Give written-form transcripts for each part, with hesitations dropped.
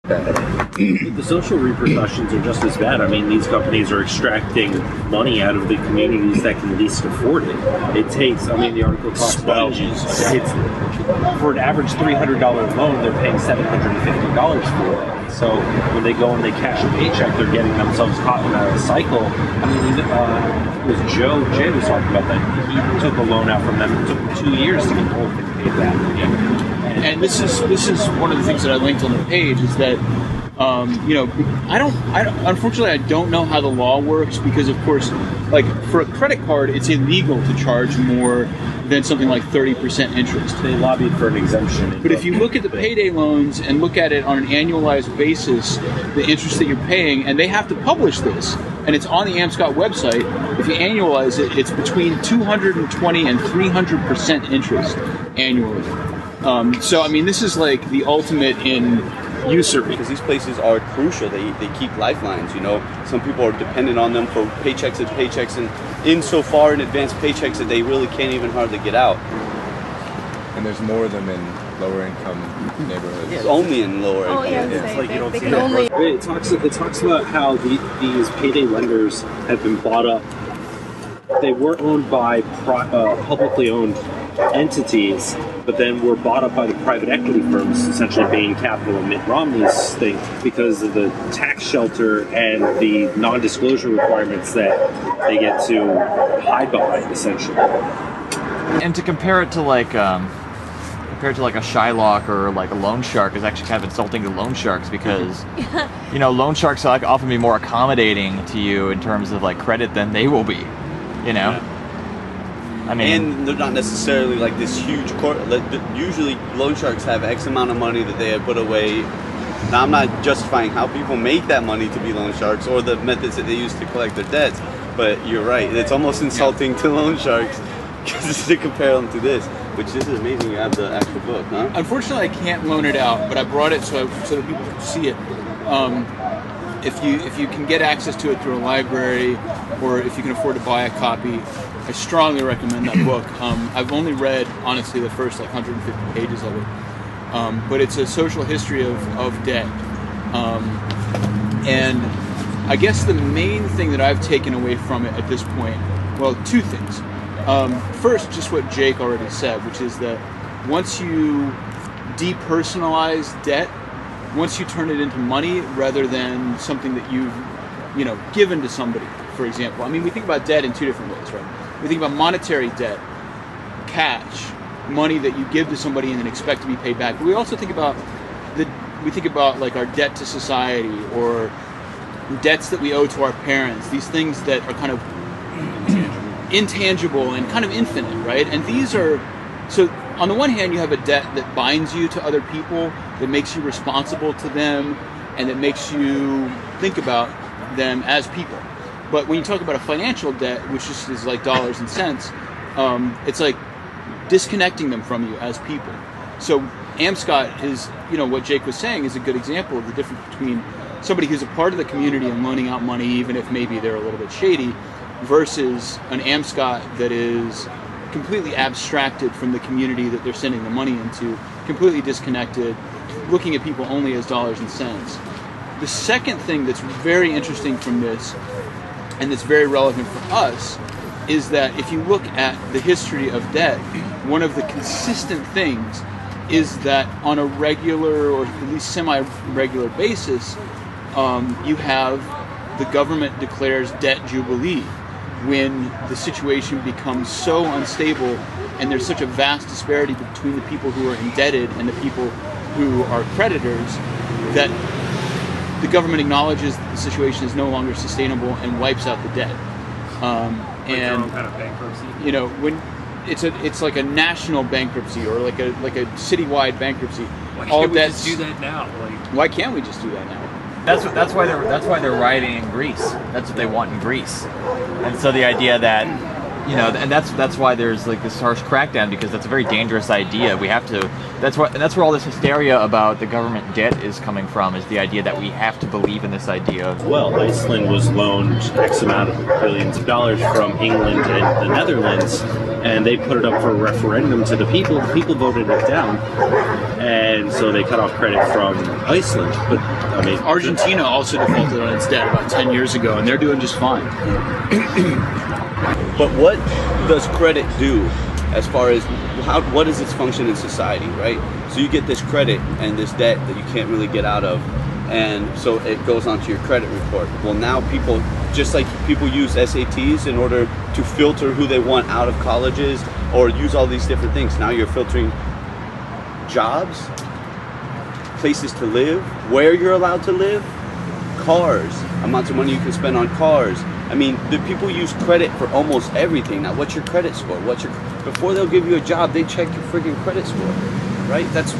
The social repercussions are just as bad. I mean, these companies are extracting money out of the communities that can least afford it. It takes, I mean, the article talks Sponges. about it's for an average $300 loan, they're paying $750 for it. So when they go and they cash a paycheck, they're getting themselves caught in a cycle. I mean, it was Jay was talking about that. He took a loan out from them. It took him 2 years to get the whole thing paid back. And this is one of the things that I linked on the page is that unfortunately I don't know how the law works because of course, like for a credit card, it's illegal to charge more than something like 30% interest. They lobbied for an exemption. But if you look at the payday loans and look at it on an annualized basis, the interest that you're paying, and they have to publish this, and it's on the AMSCOT website, if you annualize it, it's between 220 and 300% interest annually. So, I mean, this is like the ultimate in usury. Because these places are crucial. They keep lifelines, you know. Some people are dependent on them for paychecks and paychecks and in so far in advance paychecks that they really can't even hardly get out. And there's more of them in lower income neighborhoods. It's only in lower income. Yeah, it's like you don't see that. It talks about how these payday lenders have been bought up. They were owned by publicly owned entities, but then were bought up by the private equity firms, essentially Bain Capital and Mitt Romney's thing, because of the tax shelter and the non-disclosure requirements that they get to hide behind, essentially. And to compare it to like a Shylock or like a loan shark is actually kind of insulting to loan sharks because you know, loan sharks like often be more accommodating to you in terms of like credit than they will be, you know. Yeah. I mean, and they're not necessarily like this huge usually loan sharks have X amount of money that they have put away. Now I'm not justifying how people make that money to be loan sharks or the methods that they use to collect their debts, but you're right, it's almost insulting to loan sharks to compare them to this, which is amazing. You have the actual book, huh? Unfortunately I can't loan it out, but I brought it so that people can see it. If you can get access to it through a library or if you can afford to buy a copy, I strongly recommend that book. I've only read, honestly, the first like 150 pages of it. But it's a social history of debt. And I guess the main thing that I've taken away from it at this point, well, two things. First, just what Jake already said, which is that once you depersonalize debt, once you turn it into money rather than something that you've, given to somebody, for example. I mean, we think about debt in two different ways, right? We think about monetary debt, cash, money that you give to somebody and then expect to be paid back. But we also think about like our debt to society or debts that we owe to our parents. These things that are kind of intangible and kind of infinite, right? And these are so. On the one hand, you have a debt that binds you to other people, that makes you responsible to them, and that makes you think about them as people. But when you talk about a financial debt, which just is like dollars and cents, it's like disconnecting them from you as people. So AMSCOT is, what Jake was saying is a good example of the difference between somebody who's a part of the community and loaning out money, even if maybe they're a little bit shady, versus an AMSCOT that is completely abstracted from the community that they're sending the money into, completely disconnected, looking at people only as dollars and cents. The second thing that's very interesting from this, and that's very relevant for us, is that if you look at the history of debt, one of the consistent things is that on a regular or at least semi-regular basis, you have the government declares debt jubilee when the situation becomes so unstable and there's such a vast disparity between the people who are indebted and the people who are creditors that the government acknowledges that the situation is no longer sustainable and wipes out the debt. And kind of bankruptcy. When it's like a national bankruptcy or like a citywide bankruptcy. Why can't we just do that now? Why can't we just do that now? That's why they're rioting in Greece. That's what they want in Greece. And so the idea that you know, and that's why there's like this harsh crackdown, because that's a very dangerous idea. We have to. That's where all this hysteria about the government debt is coming from. Is the idea that we have to believe in this idea of, well, Iceland was loaned X amount of billions of dollars from England and the Netherlands, and they put it up for a referendum to the people. The people voted it down, and so they cut off credit from Iceland. But I mean, Argentina also defaulted on its debt about 10 years ago, and they're doing just fine. But what does credit do as far as what is its function in society, right? So you get this credit and this debt that you can't really get out of, and so it goes onto your credit report. Well, now people, just like people use SATs in order to filter who they want out of colleges or use all these different things, now you're filtering jobs, places to live, where you're allowed to live, cars, amounts of money you can spend on cars. I mean, the people use credit for almost everything. Now, what's your credit score? Before they'll give you a job, they check your freaking credit score, right? That's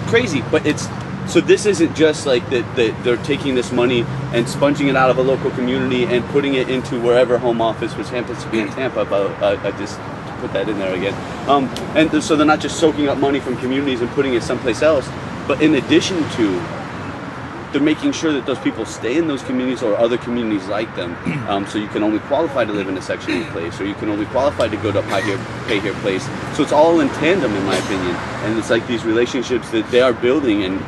crazy. But so this isn't just like that they're taking this money and sponging it out of a local community and putting it into wherever home office, which happens to be in Tampa, but I just put that in there again. And so they're not just soaking up money from communities and putting it someplace else, but in addition to, they're making sure that those people stay in those communities or other communities like them. So you can only qualify to live in a Section 8 place, or you can only qualify to go to a pay here place. So it's all in tandem, in my opinion. And it's like these relationships that they are building. And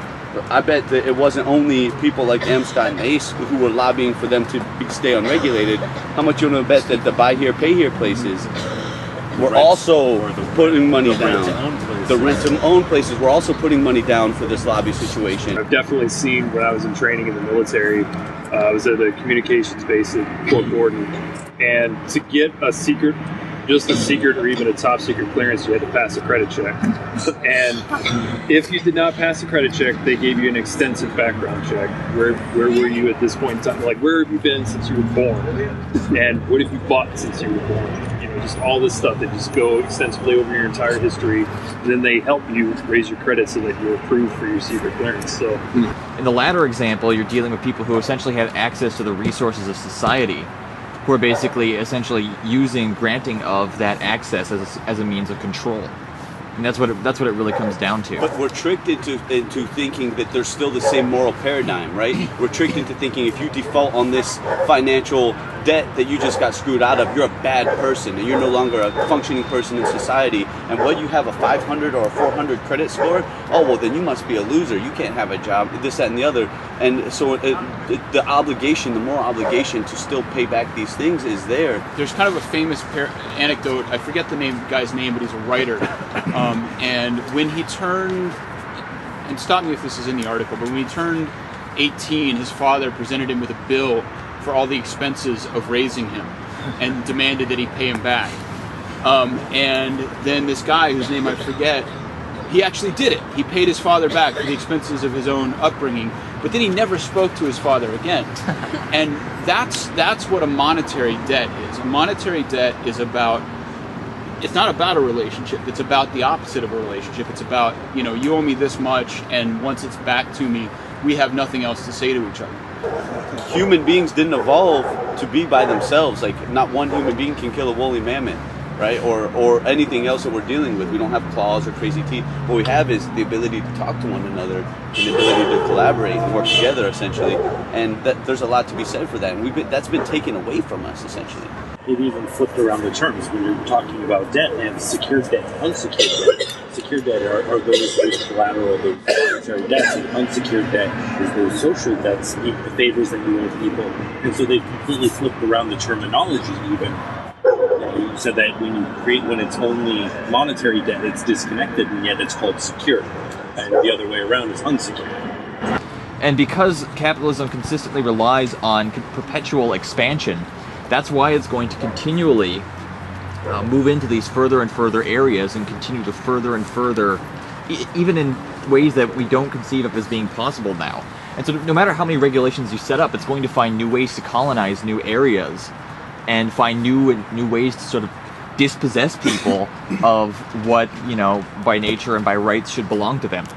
I bet that it wasn't only people like Scott and Ace who were lobbying for them to stay unregulated. How much you want to bet that the buy here, pay here places were also putting money down. The rent-to-own places were also putting money down for this lobby situation. I've definitely seen, when I was in training in the military, I was at the communications base at Fort Gordon, and to get a secret, just a secret or even a top secret clearance, you had to pass a credit check. And if you did not pass a credit check, they gave you an extensive background check. Where were you at this point in time? Like, where have you been since you were born? And what have you bought since you were born? Just all this stuff. They just go extensively over your entire history, and then they help you raise your credit so that you're approved for your secret clearance. So, in the latter example, you're dealing with people who essentially have access to the resources of society, who are basically essentially granting of that access as a means of control. And that's what it really comes down to. But we're tricked into thinking that there's still the same moral paradigm, right? We're tricked into thinking if you default on this financial debt that you just got screwed out of, you're a bad person and you're no longer a functioning person in society. And what, you have a 500 or a 400 credit score? Oh, well, then you must be a loser. You can't have a job, this, that, and the other. And so the obligation, the moral obligation to still pay back these things is there. There's kind of a famous anecdote. I forget the guy's name, but he's a writer. And when he turned, and stop me if this is in the article, but when he turned 18, his father presented him with a bill for all the expenses of raising him and demanded that he pay him back. And then this guy, whose name I forget, he actually did it. He paid his father back for the expenses of his own upbringing, but then he never spoke to his father again. And that's what a monetary debt is. A monetary debt is about, it's not about a relationship. It's about the opposite of a relationship. It's about, you owe me this much, and once it's back to me, we have nothing else to say to each other. Human beings didn't evolve to be by themselves. Like, not one human being can kill a woolly mammoth, right? Or anything else that we're dealing with. We don't have claws or crazy teeth. What we have is the ability to talk to one another and the ability to collaborate and work together, essentially. And there's a lot to be said for that. And that's been taken away from us, essentially. It even flipped around the terms when you're talking about debt and secured debt, unsecured debt. Secured debt are those with collateral, those monetary debts, and unsecured debt is those social debts, the favors that you owe people. And so they've completely flipped around the terminology even. You said that when it's only monetary debt, it's disconnected, and yet it's called secured. And the other way around is unsecured. And because capitalism consistently relies on perpetual expansion, that's why it's going to continually move into these further and further areas and continue to further and further, even in ways that we don't conceive of as being possible now. And so no matter how many regulations you set up, it's going to find new ways to colonize new areas and find new ways to sort of dispossess people of what, by nature and by rights should belong to them.